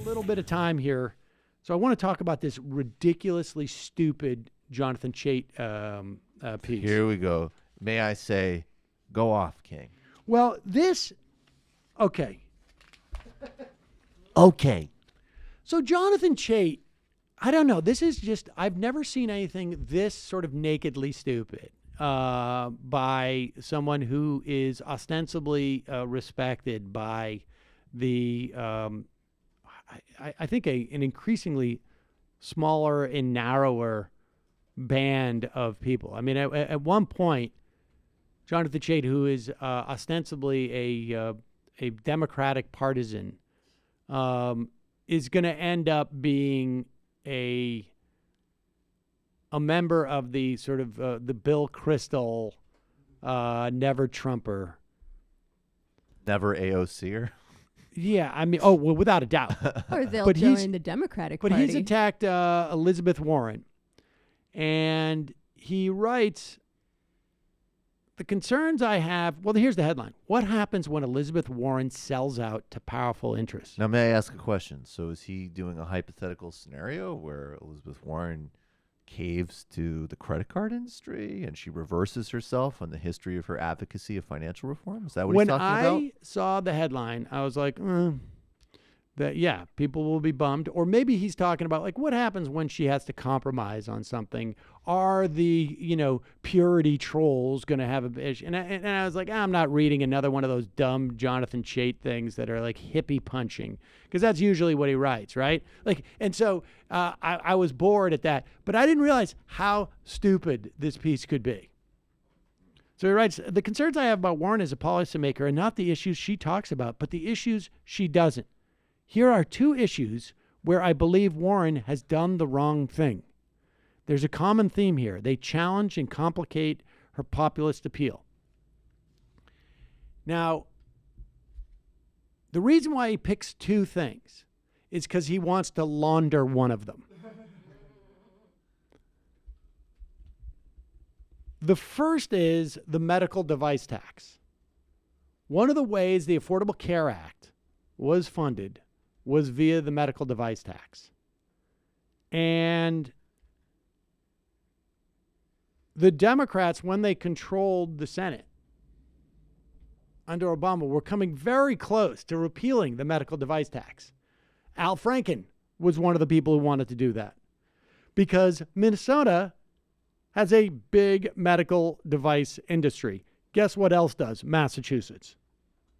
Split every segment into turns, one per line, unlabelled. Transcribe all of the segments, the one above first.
little bit of time here. So I want to talk about this ridiculously stupid Jonathan Chait piece.
Here we go. May I say, go off, King.
Well, okay.
Okay.
So Jonathan Chait, I don't know. This is just, I've never seen anything this sort of nakedly stupid by someone who is ostensibly respected by the, I think, an increasingly smaller and narrower band of people. I mean, at one point, Jonathan Chait, who is ostensibly a Democratic partisan, is going to end up being a member of the sort of the Bill Kristol never Trumper.
Never AOC'er?
Yeah, I mean, well, without a doubt.
Or they'll join the Democratic Party.
But he's attacked Elizabeth Warren. And he writes, the concerns I have, well, here's the headline. What happens when Elizabeth Warren sells out to powerful interests?
Now, may I ask a question? So is he doing a hypothetical scenario where Elizabeth Warren caves to the credit card industry and she reverses herself on the history of her advocacy of financial reform? Is that what he's talking about?
When I saw the headline, I was like, that, yeah, people will be bummed. Or maybe he's talking about, like, what happens when she has to compromise on something? Are the, purity trolls going to have a bitch? And I was like, I'm not reading another one of those dumb Jonathan Chait things that are like hippie punching, because that's usually what he writes, right? And so I was bored at that, but I didn't realize how stupid this piece could be. So he writes, the concerns I have about Warren as a policymaker are not the issues she talks about, but the issues she doesn't. Here are two issues where I believe Warren has done the wrong thing. There's a common theme here. They challenge and complicate her populist appeal. Now, the reason why he picks two things is because he wants to launder one of them. The first is the medical device tax. One of the ways the Affordable Care Act was funded was via the medical device tax. And the Democrats, when they controlled the Senate under Obama, were coming very close to repealing the medical device tax. Al Franken was one of the people who wanted to do that because Minnesota has a big medical device industry. Guess what else does? Massachusetts.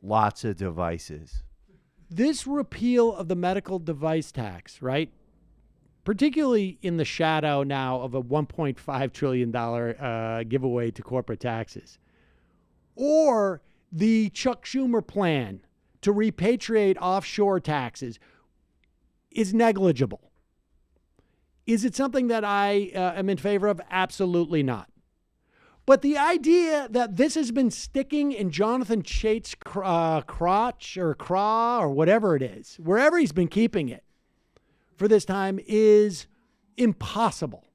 Lots of devices.
This repeal of the medical device tax, right, particularly in the shadow now of a $1.5 trillion giveaway to corporate taxes, or the Chuck Schumer plan to repatriate offshore taxes, is negligible. Is it something that I am in favor of? Absolutely not. But the idea that this has been sticking in Jonathan Chait's crotch or craw or whatever it is, wherever he's been keeping it for this time, is impossible.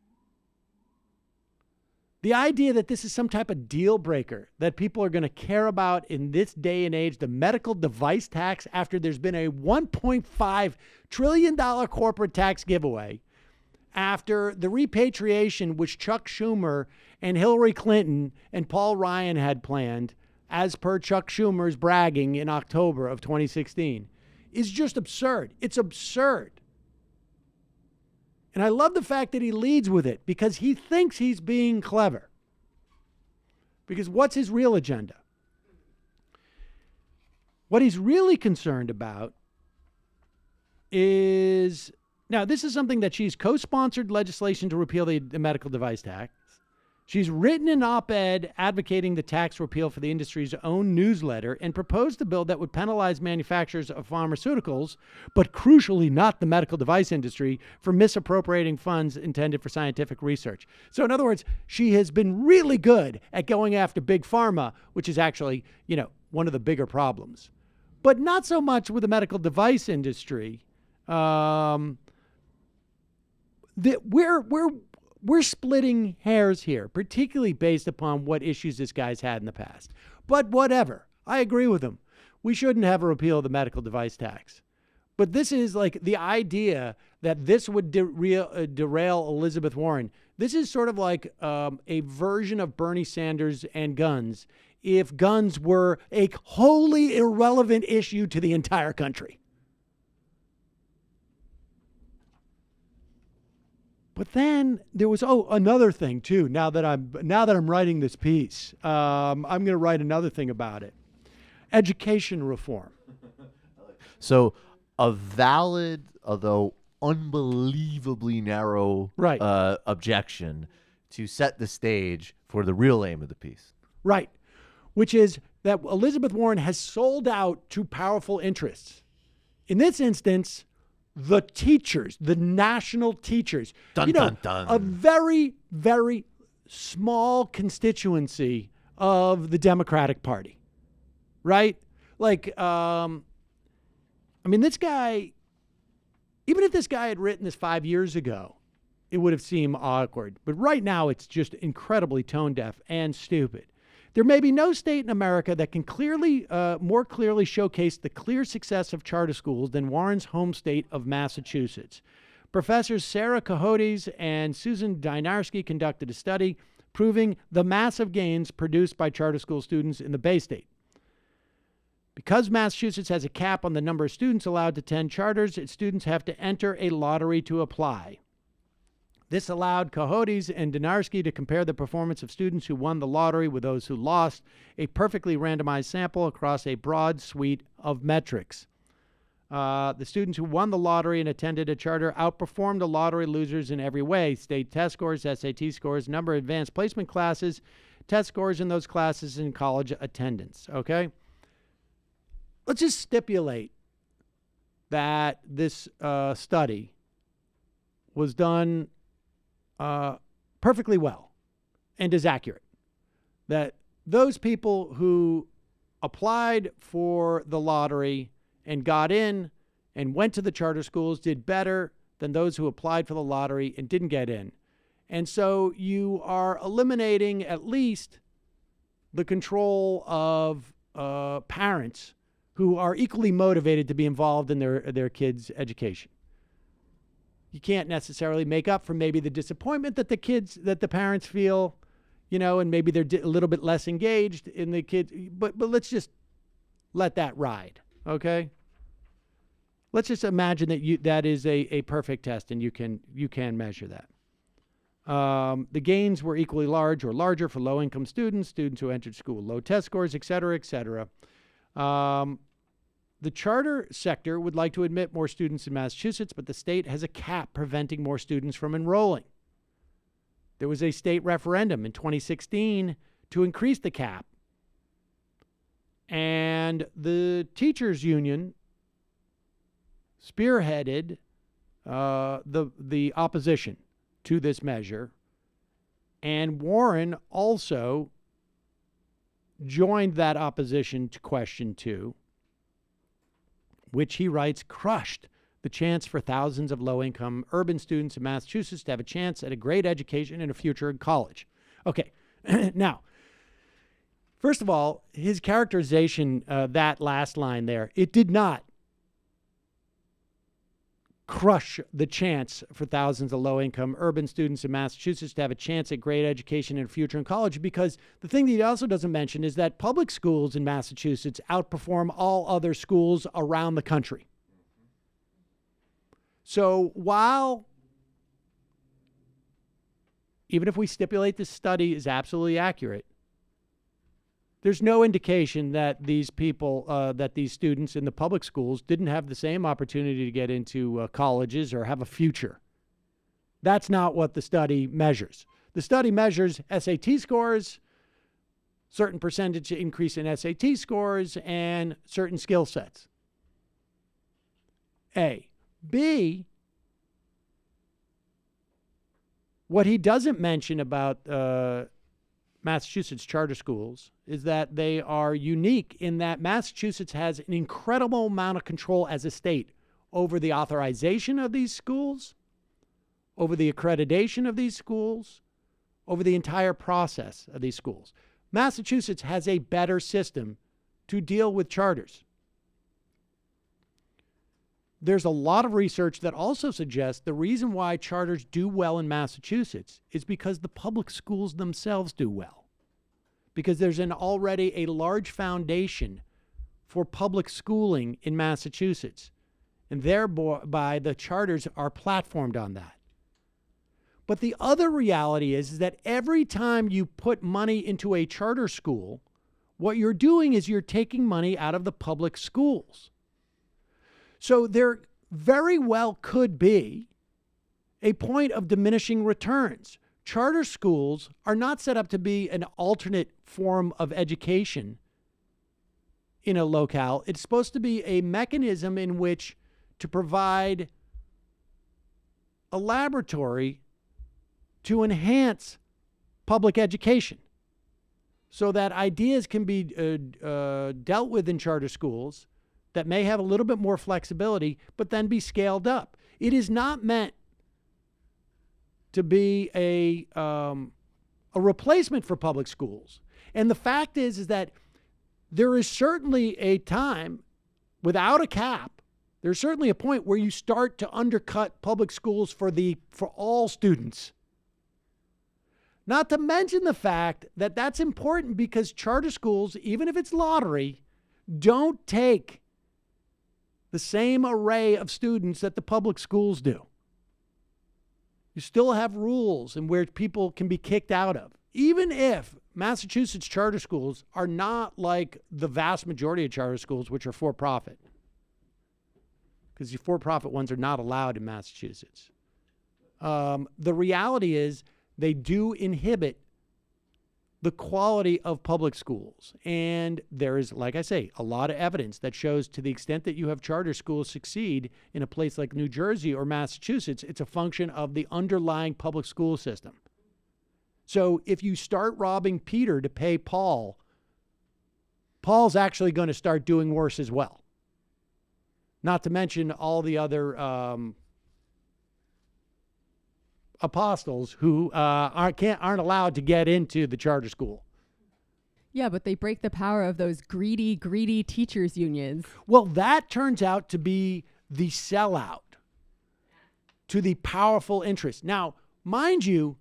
The idea that this is some type of deal breaker that people are going to care about in this day and age, the medical device tax, after there's been a $1.5 trillion corporate tax giveaway, after the repatriation, which Chuck Schumer and Hillary Clinton and Paul Ryan had planned, as per Chuck Schumer's bragging in October of 2016, is just absurd. It's absurd. And I love the fact that he leads with it because he thinks he's being clever. Because what's his real agenda? What he's really concerned about is, now this is something that she's co-sponsored legislation to repeal the medical device tax. She's written an op-ed advocating the tax repeal for the industry's own newsletter and proposed a bill that would penalize manufacturers of pharmaceuticals, but crucially not the medical device industry, for misappropriating funds intended for scientific research. So in other words, she has been really good at going after big pharma, which is actually, one of the bigger problems. But not so much with the medical device industry. We're splitting hairs here, particularly based upon what issues this guy's had in the past. But whatever. I agree with him. We shouldn't have a repeal of the medical device tax. But this is like the idea that this would derail Elizabeth Warren. This is sort of like a version of Bernie Sanders and guns if guns were a wholly irrelevant issue to the entire country. But then there was another thing too. Now that I'm writing this piece, I'm going to write another thing about it. Education reform.
So a valid, although unbelievably narrow objection to set the stage for the real aim of the piece.
Right. Which is that Elizabeth Warren has sold out to powerful interests. In this instance, the teachers, the national teachers.
Dun, dun, dun.
A very, very small constituency of the Democratic Party. Right? Like, this guy, even if this guy had written this 5 years ago, it would have seemed awkward. But right now, it's just incredibly tone deaf and stupid. There may be no state in America that can more clearly showcase the clear success of charter schools than Warren's home state of Massachusetts. Professors Sarah Cohodes and Susan Dynarski conducted a study proving the massive gains produced by charter school students in the Bay State. Because Massachusetts has a cap on the number of students allowed to attend charters, its students have to enter a lottery to apply. This allowed Cohodes and Dynarski to compare the performance of students who won the lottery with those who lost, a perfectly randomized sample across a broad suite of metrics. The students who won the lottery and attended a charter outperformed the lottery losers in every way: state test scores, SAT scores, number of advanced placement classes, test scores in those classes, and college attendance. Okay? Let's just stipulate that this study was done perfectly well and is accurate. That those people who applied for the lottery and got in and went to the charter schools did better than those who applied for the lottery and didn't get in. And so you are eliminating at least the control of parents who are equally motivated to be involved in their kids' education. You can't necessarily make up for maybe the disappointment that the parents feel, and maybe they're a little bit less engaged in the kids. But let's just let that ride, okay? Let's just imagine that is a perfect test, and you can measure that. The gains were equally large or larger for low-income students who entered school with low test scores, et cetera, et cetera. The charter sector would like to admit more students in Massachusetts, but the state has a cap preventing more students from enrolling. There was a state referendum in 2016 to increase the cap. And the teachers union spearheaded the opposition to this measure. And Warren also joined that opposition to question 2, which he writes crushed the chance for thousands of low-income urban students in Massachusetts to have a chance at a great education and a future in college. Okay, now, first of all, his characterization, that last line there, it did not crush the chance for thousands of low-income urban students in Massachusetts to have a chance at great education and a future in college, because the thing that he also doesn't mention is that public schools in Massachusetts outperform all other schools around the country. So while, even if we stipulate this study is absolutely accurate, there's no indication that these people, that these students in the public schools didn't have the same opportunity to get into colleges or have a future. That's not what the study measures. The study measures SAT scores, certain percentage increase in SAT scores, and certain skill sets. A. B, what he doesn't mention about Massachusetts charter schools is that they are unique in that Massachusetts has an incredible amount of control as a state over the authorization of these schools, over the accreditation of these schools, over the entire process of these schools. Massachusetts has a better system to deal with charters. there's a lot of research that also suggests the reason why charters do well in Massachusetts is because the public schools themselves do well. Because there's already a large foundation for public schooling in Massachusetts. And thereby the charters are platformed on that. But the other reality is that every time you put money into a charter school, what you're doing is you're taking money out of the public schools. So there very well could be a point of diminishing returns. Charter schools are not set up to be an alternate form of education in a locale. It's supposed to be a mechanism in which to provide a laboratory to enhance public education so that ideas can be dealt with in charter schools that may have a little bit more flexibility, but then be scaled up. It is not meant to be a replacement for public schools. And the fact is that there is certainly a time without a cap. There's certainly a point where you start to undercut public schools for all students. Not to mention the fact that that's important because charter schools, even if it's lottery, don't take the same array of students that the public schools do. You still have rules and where people can be kicked out of. Even if Massachusetts charter schools are not like the vast majority of charter schools, which are for-profit. Because the for-profit ones are not allowed in Massachusetts. The reality is they do inhibit the quality of public schools. And there is, like I say, a lot of evidence that shows to the extent that you have charter schools succeed in a place like New Jersey or Massachusetts, it's a function of the underlying public school system. So if you start robbing Peter to pay Paul, Paul's actually going to start doing worse as well. Not to mention all the other apostles who aren't allowed to get into the charter school.
Yeah, but they break the power of those greedy teachers unions.
Well, that turns out to be the sellout to the powerful interest. Now, mind you,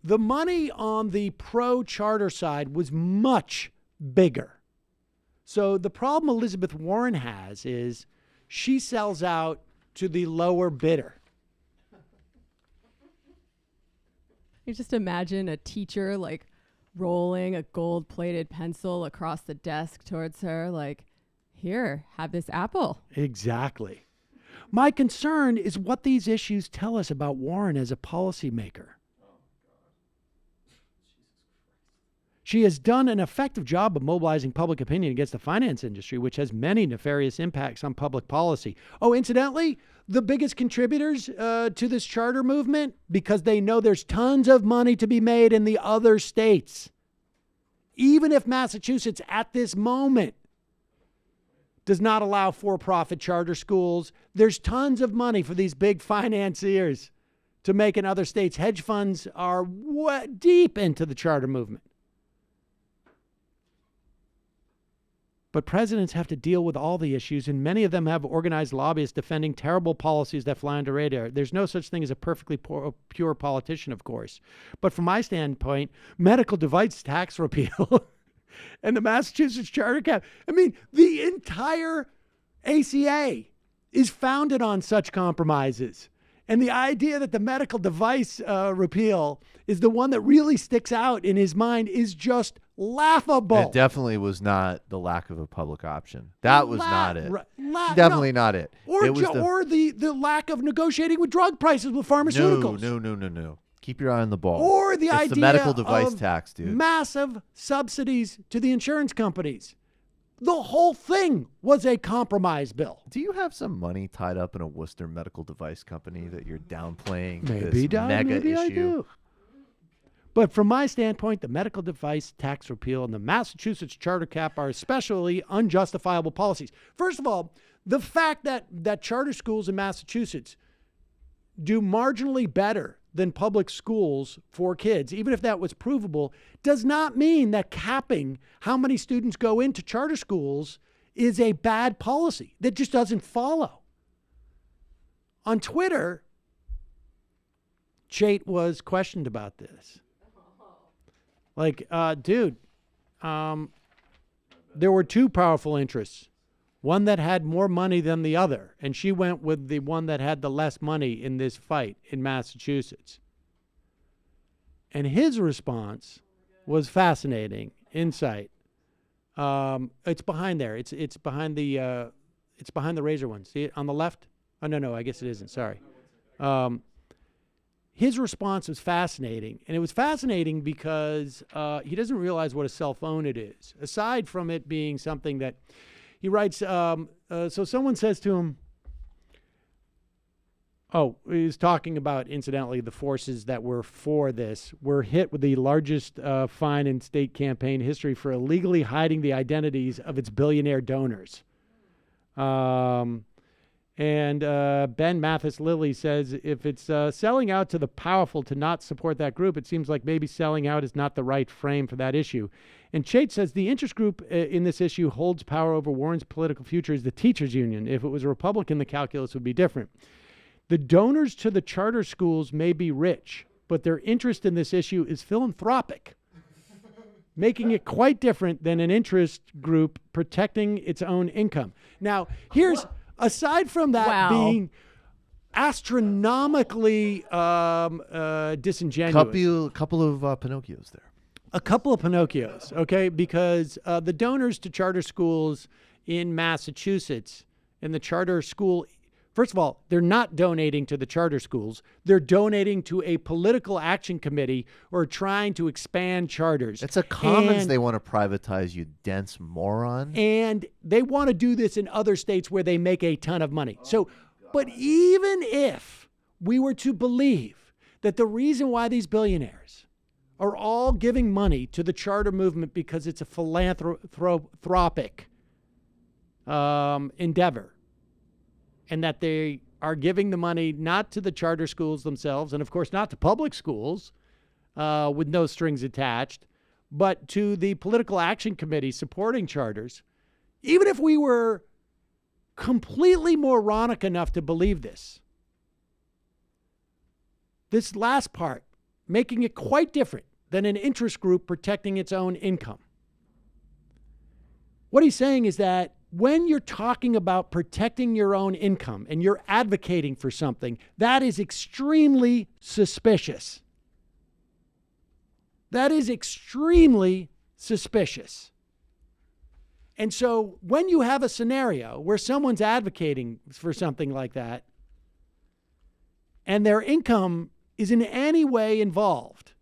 the money on the pro-charter side was much bigger. So the problem Elizabeth Warren has is she sells out to the lower bidder.
You just imagine a teacher like rolling a gold-plated pencil across the desk towards her like, here, have this apple.
Exactly. My concern is what these issues tell us about Warren as a policymaker. She has done an effective job of mobilizing public opinion against the finance industry, which has many nefarious impacts on public policy. Oh, incidentally, the biggest contributors to this charter movement, because they know there's tons of money to be made in the other states. Even if Massachusetts at this moment does not allow for-profit charter schools, there's tons of money for these big financiers to make in other states. Hedge funds are deep into the charter movement. But presidents have to deal with all the issues, and many of them have organized lobbyists defending terrible policies that fly under radar. There's no such thing as a perfectly pure politician, of course. But from my standpoint, medical device tax repeal and the Massachusetts charter cap, I mean, the entire ACA is founded on such compromises. And the idea that the medical device repeal is the one that really sticks out in his mind is just laughable.
It definitely was not the lack of a public option. That was not it. Definitely not it.
Or,
it was
the lack of negotiating with drug prices with pharmaceuticals.
No. Keep your eye on the ball.
Or the
it's
idea
the medical device
of
tax, dude.
Massive subsidies to the insurance companies. The whole thing was a compromise bill.
Do you have some money tied up in a Worcester medical device company that you're downplaying
Maybe
this mega issue?
I do. But from my standpoint, the medical device tax repeal and the Massachusetts charter cap are especially unjustifiable policies. First of all, the fact that charter schools in Massachusetts do marginally better than public schools for kids, even if that was provable, does not mean that capping how many students go into charter schools is a bad policy that just doesn't follow. On Twitter, Chait was questioned about this. Like, dude, there were two powerful interests, one that had more money than the other, and she went with the one that had the less money in this fight in Massachusetts. And his response was fascinating insight. It's behind there. It's behind the razor one. See it on the left? Oh no, I guess it isn't. Sorry. His response was fascinating, and it was fascinating because he doesn't realize what a cell phone it is. Aside from it being something that he writes, so someone says to him, he's talking about, incidentally, the forces that were for this were hit with the largest fine in state campaign history for illegally hiding the identities of its billionaire donors. And Ben Mathis Lilly says, if it's selling out to the powerful to not support that group, it seems like maybe selling out is not the right frame for that issue. And Chait says the interest group in this issue holds power over Warren's political future is the teachers union. If it was a Republican, the calculus would be different. The donors to the charter schools may be rich, but their interest in this issue is philanthropic, making it quite different than an interest group protecting its own income. Now, here's... Aside from that being astronomically disingenuous.
Couple of Pinocchios there.
A couple of Pinocchios, okay? Because the donors to charter schools in Massachusetts and the charter school, first of all, they're not donating to the charter schools. They're donating to a political action committee or trying to expand charters.
It's a commons they want to privatize, you dense moron.
And they want to do this in other states where they make a ton of money. But even if we were to believe that the reason why these billionaires are all giving money to the charter movement because it's a philanthropic endeavor, and that they are giving the money not to the charter schools themselves, and of course not to public schools with no strings attached, but to the political action committee supporting charters, even if we were completely moronic enough to believe this last part, making it quite different than an interest group protecting its own income. What he's saying is that when you're talking about protecting your own income and you're advocating for something, that is extremely suspicious. That is extremely suspicious. And so when you have a scenario where someone's advocating for something like that and their income is in any way involved,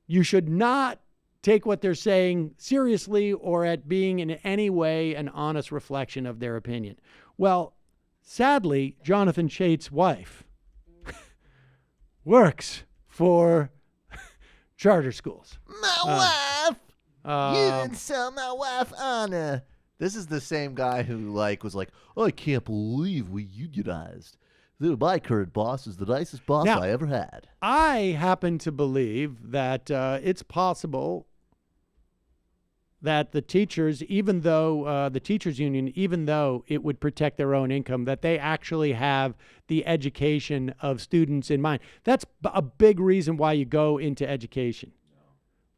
you should not take what they're saying seriously or at being in any way an honest reflection of their opinion. Well, sadly, Jonathan Chait's wife works for charter schools.
My wife! You didn't sell my wife honor. This is the same guy who was like, oh, I can't believe we unionized. My current boss is the nicest boss I ever had.
I happen to believe that it's possible that the teachers, even though the teachers union, even though it would protect their own income, that they actually have the education of students in mind. That's a big reason why you go into education.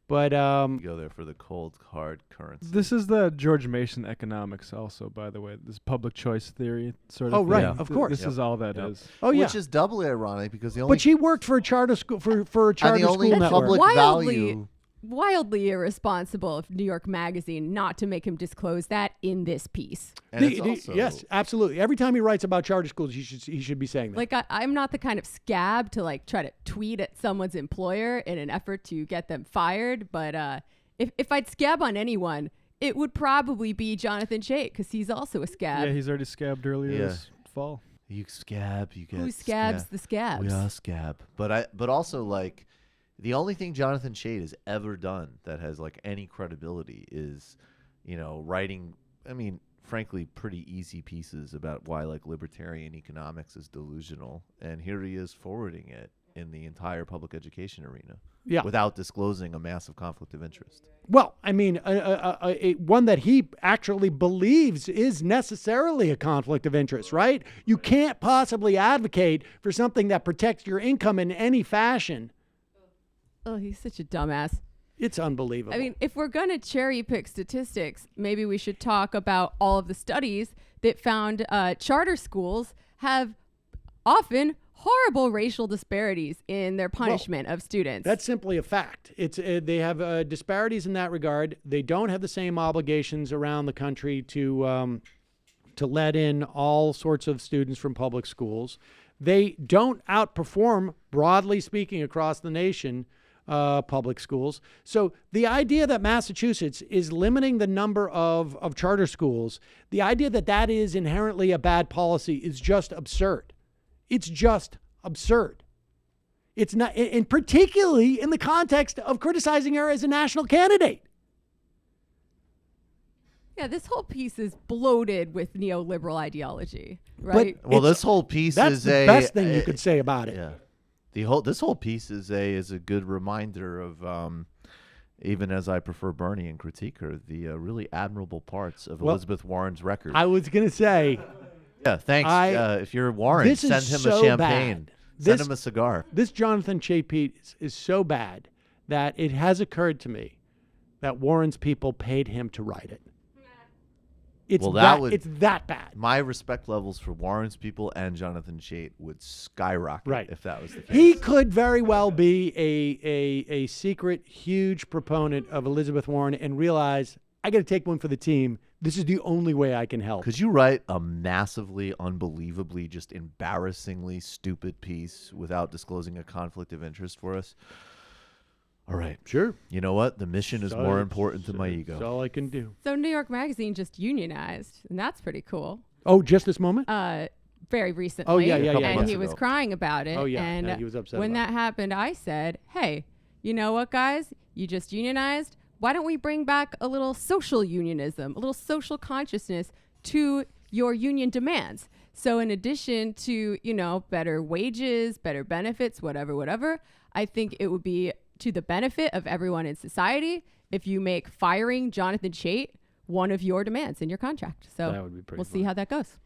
But
you go there for the cold, hard currency.
This is the George Mason economics also, by the way. This public choice theory sort of
Oh, right,
thing.
of course.
This is all that is.
Oh, yeah.
Which is doubly ironic because the only...
But she worked for a charter school, for a charter
and the only
school network.
public value...
Wildly irresponsible of New York Magazine not to make him disclose that in this piece.
And it's also...
Yes, absolutely. Every time he writes about charter schools, he should be saying that.
Like, I'm not the kind of scab to try to tweet at someone's employer in an effort to get them fired. But if I'd scab on anyone, it would probably be Jonathan Chait because he's also a scab.
Yeah, he's already scabbed earlier this fall.
You scab, you get
Who scabs the scabs?
We are scab. But also, the only thing Jonathan Chait has ever done that has any credibility is, writing, frankly, pretty easy pieces about why libertarian economics is delusional. And here he is forwarding it in the entire public education arena.
Yeah.
Without disclosing a massive conflict of interest.
Well, I mean, one that he actually believes is necessarily a conflict of interest, right? You can't possibly advocate for something that protects your income in any fashion.
Oh, he's such a dumbass.
It's unbelievable.
I mean, if we're going to cherry pick statistics, maybe we should talk about all of the studies that found charter schools have often horrible racial disparities in their punishment of students.
That's simply a fact. It's they have disparities in that regard. They don't have the same obligations around the country to let in all sorts of students from public schools. They don't outperform, broadly speaking, across the nation, public schools. So the idea that Massachusetts is limiting the number of charter schools, the idea that that is inherently a bad policy is just absurd. It's just absurd. It's not, and particularly in the context of criticizing her as a national candidate.
Yeah, this whole piece is bloated with neoliberal ideology, right?
Well, this whole piece
That's
is
the best thing you could say about it.
Yeah, this whole piece is a good reminder of even as I prefer Bernie and critique her, the really admirable parts of Elizabeth Warren's record.
I was going to say.
Yeah, thanks. If you're Warren, send him a champagne. Send him a cigar.
This Jonathan Chait piece is so bad that it has occurred to me that Warren's people paid him to write it. It's it's that bad.
My respect levels for Warren's people and Jonathan Chait would skyrocket if that was the case.
He could very well be a secret, huge proponent of Elizabeth Warren and realize, I got to take one for the team. This is the only way I can help.
Could you write a massively, unbelievably, just embarrassingly stupid piece without disclosing a conflict of interest for us? All right.
Sure.
You know what? The mission is more important than my ego.
That's all I can do.
So New York Magazine just unionized, and that's pretty cool.
Oh, just this moment?
Very recently.
Oh, yeah.
And he was crying about it.
Oh, yeah.
And
he was upset
when
about
that happened, I said, hey, you know what, guys? You just unionized. Why don't we bring back a little social unionism, a little social consciousness to your union demands? So in addition to, better wages, better benefits, whatever, I think it would be to the benefit of everyone in society if you make firing Jonathan Chait one of your demands in your contract. So
that would be pretty
we'll see how that goes.